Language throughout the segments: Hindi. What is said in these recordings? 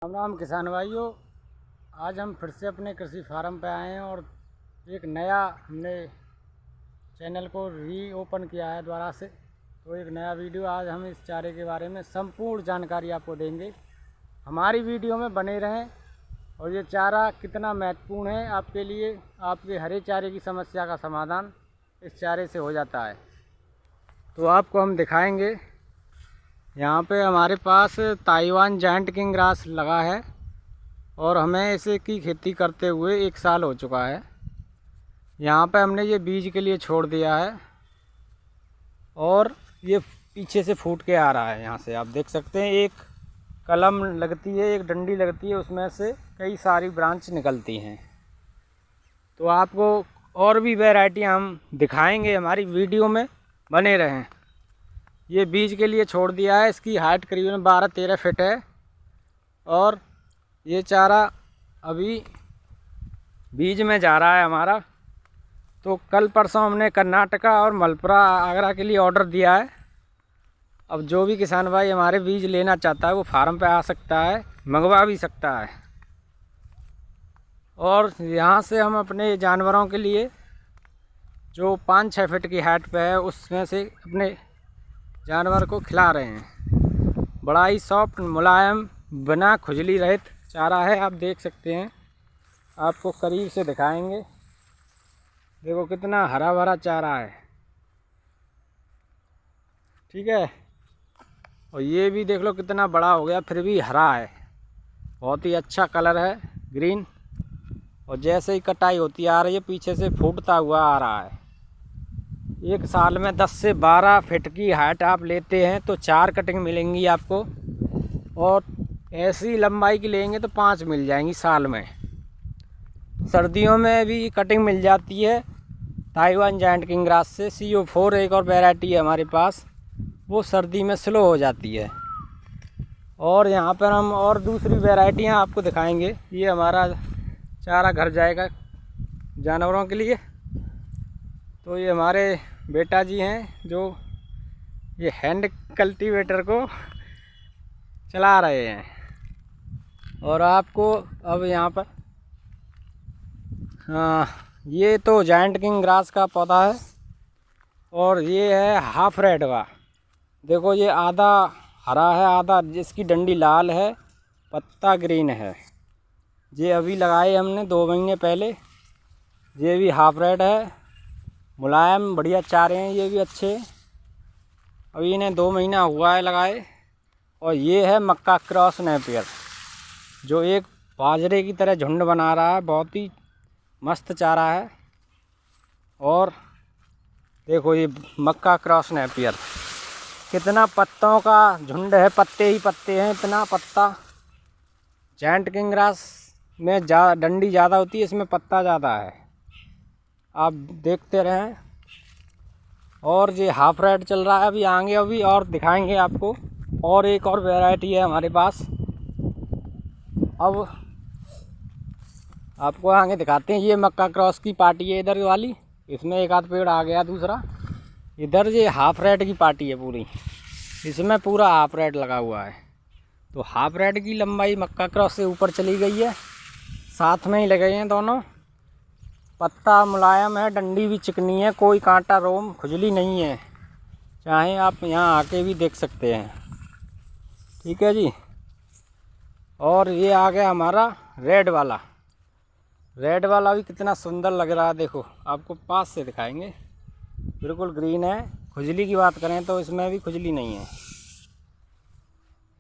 राम राम किसान भाइयों, आज हम फिर से अपने कृषि फार्म पे आए हैं और एक नया हमने चैनल को रीओपन किया है दोबारा से। तो एक नया वीडियो आज हम इस चारे के बारे में संपूर्ण जानकारी आपको देंगे। हमारी वीडियो में बने रहें और ये चारा कितना महत्वपूर्ण है आपके लिए, आपके हरे चारे की समस्या का समाधान इस चारे से हो जाता है। तो आपको हम दिखाएंगे। यहाँ पे हमारे पास ताइवान जायंट किंग ग्रास लगा है और हमें इसे की खेती करते हुए 1 साल हो चुका है। यहाँ पे हमने ये बीज के लिए छोड़ दिया है और ये पीछे से फूट के आ रहा है। यहाँ से आप देख सकते हैं, एक कलम लगती है, एक डंडी लगती है, उसमें से कई सारी ब्रांच निकलती हैं। तो आपको और भी वैरायटी हम दिखाएंगे, हमारी वीडियो में बने रहें। ये बीज के लिए छोड़ दिया है, इसकी हाइट करीबन 12-13 फीट है और ये चारा अभी बीज में जा रहा है हमारा। तो कल परसों हमने कर्नाटका और मलपुरा आगरा के लिए ऑर्डर दिया है। अब जो भी किसान भाई हमारे बीज लेना चाहता है वो फार्म पे आ सकता है, मंगवा भी सकता है। और यहाँ से हम अपने जानवरों के लिए जो 5-6 फीट की हाइट पे है उसमें से अपने जानवर को खिला रहे हैं। बड़ा ही सॉफ्ट, मुलायम, बिना खुजली रहित चारा है। आप देख सकते हैं, आपको करीब से दिखाएंगे। देखो कितना हरा भरा चारा है, ठीक है। और ये भी देख लो कितना बड़ा हो गया, फिर भी हरा है, बहुत ही अच्छा कलर है, ग्रीन। और जैसे ही कटाई होती आ रही है पीछे से फूटता हुआ आ रहा है। 1 साल में 10 से 12 फीट की हाइट आप लेते हैं तो 4 कटिंग मिलेंगी आपको, और ऐसी लंबाई की लेंगे तो 5 मिल जाएंगी साल में। सर्दियों में भी कटिंग मिल जाती है ताइवान जायंट किंग ग्रास से। CO4 एक और वैरायटी है हमारे पास, वो सर्दी में स्लो हो जाती है। और यहाँ पर हम और दूसरी वैरायटियाँ आपको दिखाएंगे। ये हमारा चारा घर जाएगा जानवरों के लिए। तो ये हमारे बेटा जी हैं जो ये हैंड कल्टीवेटर को चला रहे हैं। और आपको अब यहाँ पर ये तो जायंट किंग ग्रास का पौधा है और ये है हाफ रेड का। देखो ये आधा हरा है, आधा जिसकी डंडी लाल है, पत्ता ग्रीन है। ये अभी लगाए हमने 2 महीने पहले। ये भी हाफ रेड है, मुलायम बढ़िया चारे हैं, ये भी अच्छे। अभी इन्हें 2 महीना हुआ है लगाए। और ये है मक्का क्रॉस नेपियर, जो एक बाजरे की तरह झुंड बना रहा है, बहुत ही मस्त चारा है। और देखो ये मक्का क्रॉस नेपियर, कितना पत्तों का झुंड है, पत्ते ही पत्ते हैं, इतना पत्ता। जायंट किंग ग्रास में डंडी ज़्यादा होती है, इसमें पत्ता ज़्यादा है, आप देखते रहें। और ये हाफ रेड चल रहा है, अभी आगे अभी और दिखाएंगे आपको। और एक और वैरायटी है हमारे पास, अब आपको आगे दिखाते हैं। ये मक्का क्रॉस की पार्टी है इधर वाली, इसमें एक आध पेड़ आ गया दूसरा। इधर ये हाफ रेड की पार्टी है पूरी, इसमें पूरा हाफ रेड लगा हुआ है। तो हाफ रेड की लंबाई मक्का क्रॉस से ऊपर चली गई है, साथ में ही लगे हैं दोनों। पत्ता मुलायम है, डंडी भी चिकनी है, कोई कांटा रोम खुजली नहीं है, चाहे आप यहाँ आके भी देख सकते हैं, ठीक है जी। और ये आ गया हमारा रेड वाला। रेड वाला भी कितना सुंदर लग रहा है, देखो आपको पास से दिखाएंगे, बिल्कुल ग्रीन है। खुजली की बात करें तो इसमें भी खुजली नहीं है,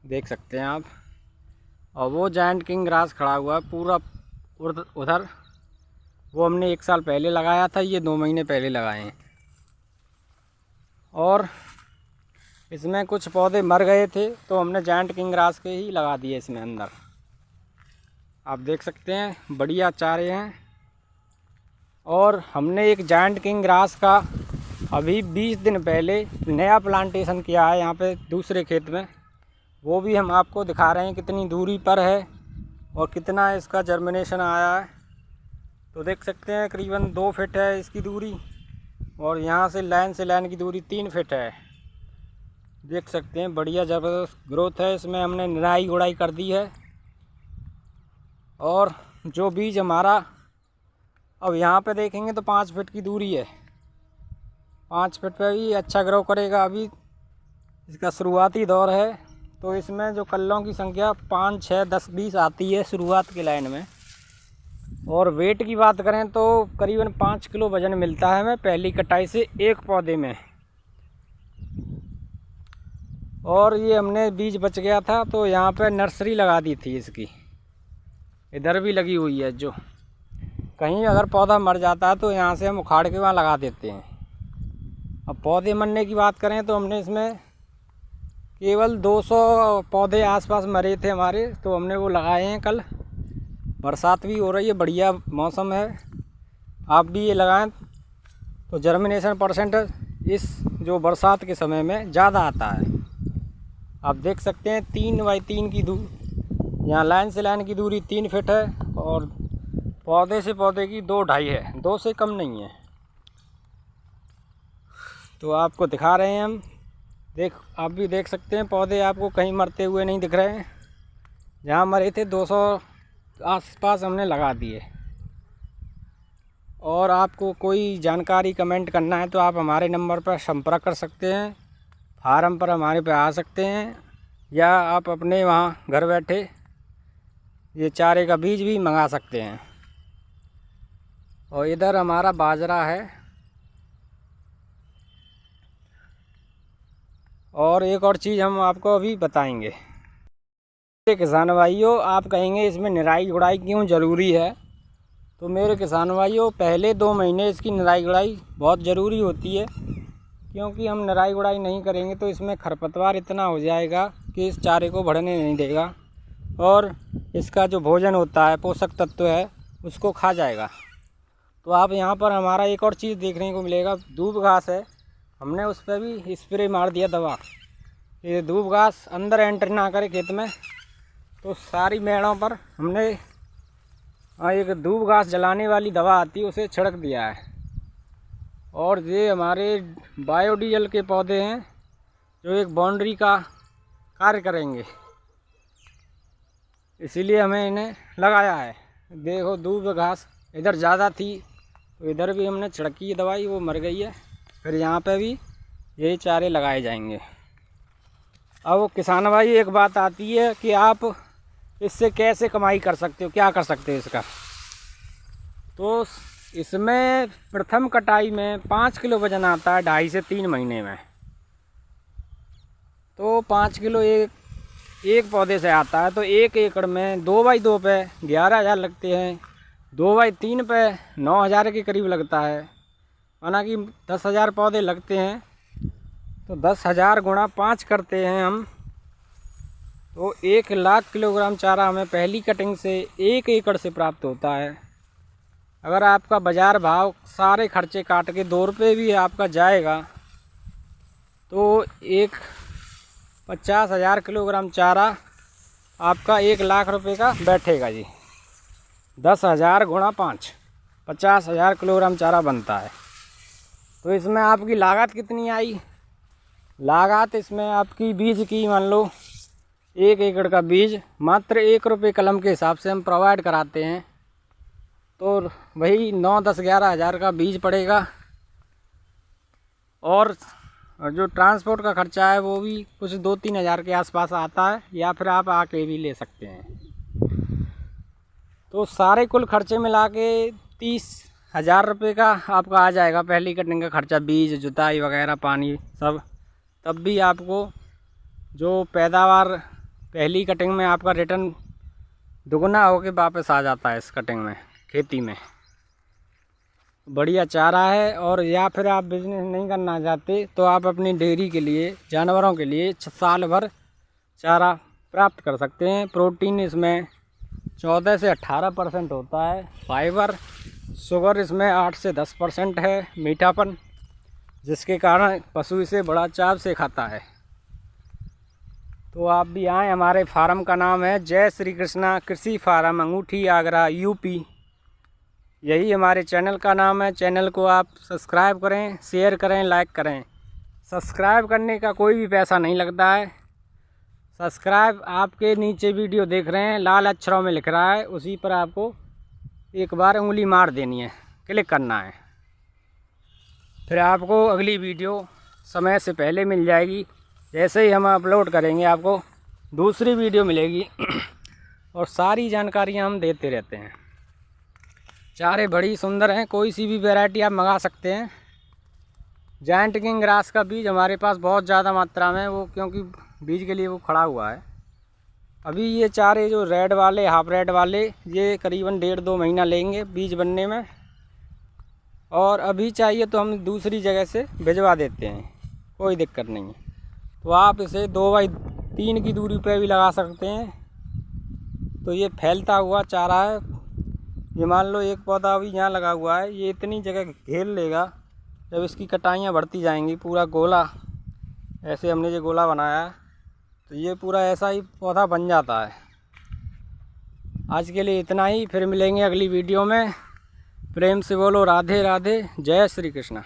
देख सकते हैं आप। और वो जायंट किंग ग्रास खड़ा हुआ है पूरा उधर, वो हमने 1 साल पहले लगाया था, ये 2 महीने पहले लगाए हैं। और इसमें कुछ पौधे मर गए थे तो हमने जायंट किंग ग्रास के ही लगा दिए इसमें अंदर। आप देख सकते हैं, बढ़िया चारे हैं। और हमने एक जायंट किंग ग्रास का अभी 20 दिन पहले नया प्लांटेशन किया है यहाँ पे दूसरे खेत में, वो भी हम आपको दिखा रहे हैं कितनी दूरी पर है और कितना इसका जर्मिनेशन आया है। तो देख सकते हैं करीबन 2 फीट है इसकी दूरी, और यहाँ से लाइन की दूरी 3 फीट है। देख सकते हैं बढ़िया ज़बरदस्त ग्रोथ है। इसमें हमने निराई गुड़ाई कर दी है और जो बीज हमारा अब यहाँ पे देखेंगे तो 5 फीट की दूरी है, 5 फीट पे भी अच्छा ग्रो करेगा। अभी इसका शुरुआती दौर है, तो इसमें जो कल्लों की संख्या 5, 6, 10, 20 आती है शुरुआत के लाइन में। और वेट की बात करें तो करीबन 5 किलो वज़न मिलता है हमें पहली कटाई से एक पौधे में। और ये हमने बीज बच गया था तो यहाँ पे नर्सरी लगा दी थी इसकी, इधर भी लगी हुई है। जो कहीं अगर पौधा मर जाता है तो यहाँ से हम उखाड़ के वहाँ लगा देते हैं। अब पौधे मरने की बात करें तो हमने इसमें केवल 200 पौधे आसपास मरे थे हमारे, तो हमने वो लगाए हैं। कल बरसात भी हो रही है, बढ़िया मौसम है, आप भी ये लगाएं तो जर्मिनेशन परसेंट इस जो बरसात के समय में ज़्यादा आता है। आप देख सकते हैं 3 बाई 3 की दूरी, यहाँ लाइन से लाइन की दूरी 3 फीट है और पौधे से पौधे की 2-2.5 है, 2 से कम नहीं है। तो आपको दिखा रहे हैं हम, आप भी देख सकते हैं पौधे आपको कहीं मरते हुए नहीं दिख रहे हैं। जहाँ मरे थे 200 आसपास हमने लगा दिए। और आपको कोई जानकारी कमेंट करना है तो आप हमारे नंबर पर संपर्क कर सकते हैं, फार्म पर हमारे पे आ सकते हैं, या आप अपने वहाँ घर बैठे ये चारे का बीज भी मंगा सकते हैं। और इधर हमारा बाजरा है। और एक और चीज़ हम आपको अभी बताएंगे। किसान भाइयों, आप कहेंगे इसमें निराई गुड़ाई क्यों ज़रूरी है, तो मेरे किसान भाइयों पहले 2 महीने इसकी निराई गुड़ाई बहुत ज़रूरी होती है, क्योंकि हम निराई गुड़ाई नहीं करेंगे तो इसमें खरपतवार इतना हो जाएगा कि इस चारे को बढ़ने नहीं देगा और इसका जो भोजन होता है, पोषक तत्व है, उसको खा जाएगा। तो आप यहाँ पर हमारा एक और चीज़ देखने को मिलेगा, दूब घास है, हमने उस पर भी स्प्रे मार दिया दवा। ये दूब घास अंदर एंटर ना करे खेत में, तो सारी मेड़ों पर हमने एक दूब घास जलाने वाली दवा आती है उसे छिड़क दिया है। और ये हमारे बायोडीजल के पौधे हैं जो एक बाउंड्री का कार्य करेंगे, इसीलिए हमें इन्हें लगाया है। देखो दूब घास इधर ज़्यादा थी तो इधर भी हमने छिड़की है दवाई, वो मर गई है। फिर यहाँ पे भी यही चारे लगाए जाएंगे। अब किसान भाई एक बात आती है कि आप इससे कैसे कमाई कर सकते हो, क्या कर सकते हो इसका। तो इसमें प्रथम कटाई में 5 किलो वज़न आता है 2.5 से 3 महीने में। तो 5 किलो एक पौधे से आता है, तो 1 एकड़ में 2 बाई 2 पे 11,000 लगते हैं, 2 बाई 3 पे 9,000 के करीब लगता है, माना कि 10,000 पौधे लगते हैं। तो 10,000 गुणा 5 करते हैं हम, तो 1 लाख किलोग्राम चारा हमें पहली कटिंग से 1 एकड़ से प्राप्त होता है। अगर आपका बाज़ार भाव सारे खर्चे काट के 2 रुपये भी आपका जाएगा तो 50,000 किलोग्राम चारा आपका 1 लाख रुपए का बैठेगा जी। 10,000 गुणा 5, 50,000 किलोग्राम चारा बनता है। तो इसमें आपकी लागत कितनी आई? लागत इसमें आपकी बीज की मान लो 1 एकड़ का बीज मात्र 1 रुपये कलम के हिसाब से हम प्रोवाइड कराते हैं, तो वही 9, 10, 11 हज़ार का बीज पड़ेगा। और जो ट्रांसपोर्ट का खर्चा है वो भी कुछ 2-3 हज़ार के आसपास आता है, या फिर आप आके भी ले सकते हैं। तो सारे कुल खर्चे मिला के 30,000 रुपये का आपका आ जाएगा पहली कटिंग का खर्चा, बीज, जुताई वगैरह, पानी सब। तब भी आपको जो पैदावार पहली कटिंग में आपका रिटर्न दुगना होके वापस आ जाता है इस कटिंग में, खेती में। बढ़िया चारा है। और या फिर आप बिजनेस नहीं करना चाहते तो आप अपनी डेयरी के लिए, जानवरों के लिए साल भर चारा प्राप्त कर सकते हैं। प्रोटीन इसमें 14 से 18% होता है, फाइबर, शुगर इसमें 8 से 10% है, मीठापन, जिसके कारण पशु इसे बड़ा चाव से खाता है। तो आप भी आएँ, हमारे फार्म का नाम है जय श्री कृष्णा कृषि फार्म, अंगूठी, आगरा, यूपी। यही हमारे चैनल का नाम है। चैनल को आप सब्सक्राइब करें, शेयर करें, लाइक करें। सब्सक्राइब करने का कोई भी पैसा नहीं लगता है, सब्सक्राइब आपके नीचे वीडियो देख रहे हैं, लाल अक्षरों में लिख रहा है, उसी पर आपको एक बार उंगली मार देनी है, क्लिक करना है। फिर आपको अगली वीडियो समय से पहले मिल जाएगी। जैसे ही हम अपलोड करेंगे आपको दूसरी वीडियो मिलेगी और सारी जानकारियाँ हम देते रहते हैं। चारे बड़ी सुंदर हैं, कोई सी भी वैरायटी आप मंगा सकते हैं। जायंट किंग ग्रास का बीज हमारे पास बहुत ज़्यादा मात्रा में, वो क्योंकि बीज के लिए वो खड़ा हुआ है। अभी ये चारे जो रेड वाले, हाफ रेड वाले, ये करीबन 1.5-2 महीना लेंगे बीज बनने में, और अभी चाहिए तो हम दूसरी जगह से भिजवा देते हैं, कोई दिक्कत नहीं है। तो आप इसे 2x3 की दूरी पर भी लगा सकते हैं। तो ये फैलता हुआ चारा है, ये मान लो एक पौधा अभी यहाँ लगा हुआ है, ये इतनी जगह घेर लेगा। जब इसकी कटाइयाँ बढ़ती जाएंगी, पूरा गोला, ऐसे हमने ये गोला बनाया है, तो ये पूरा ऐसा ही पौधा बन जाता है। आज के लिए इतना ही, फिर मिलेंगे अगली वीडियो में। प्रेम से बोलो राधे राधे, जय श्री कृष्ण।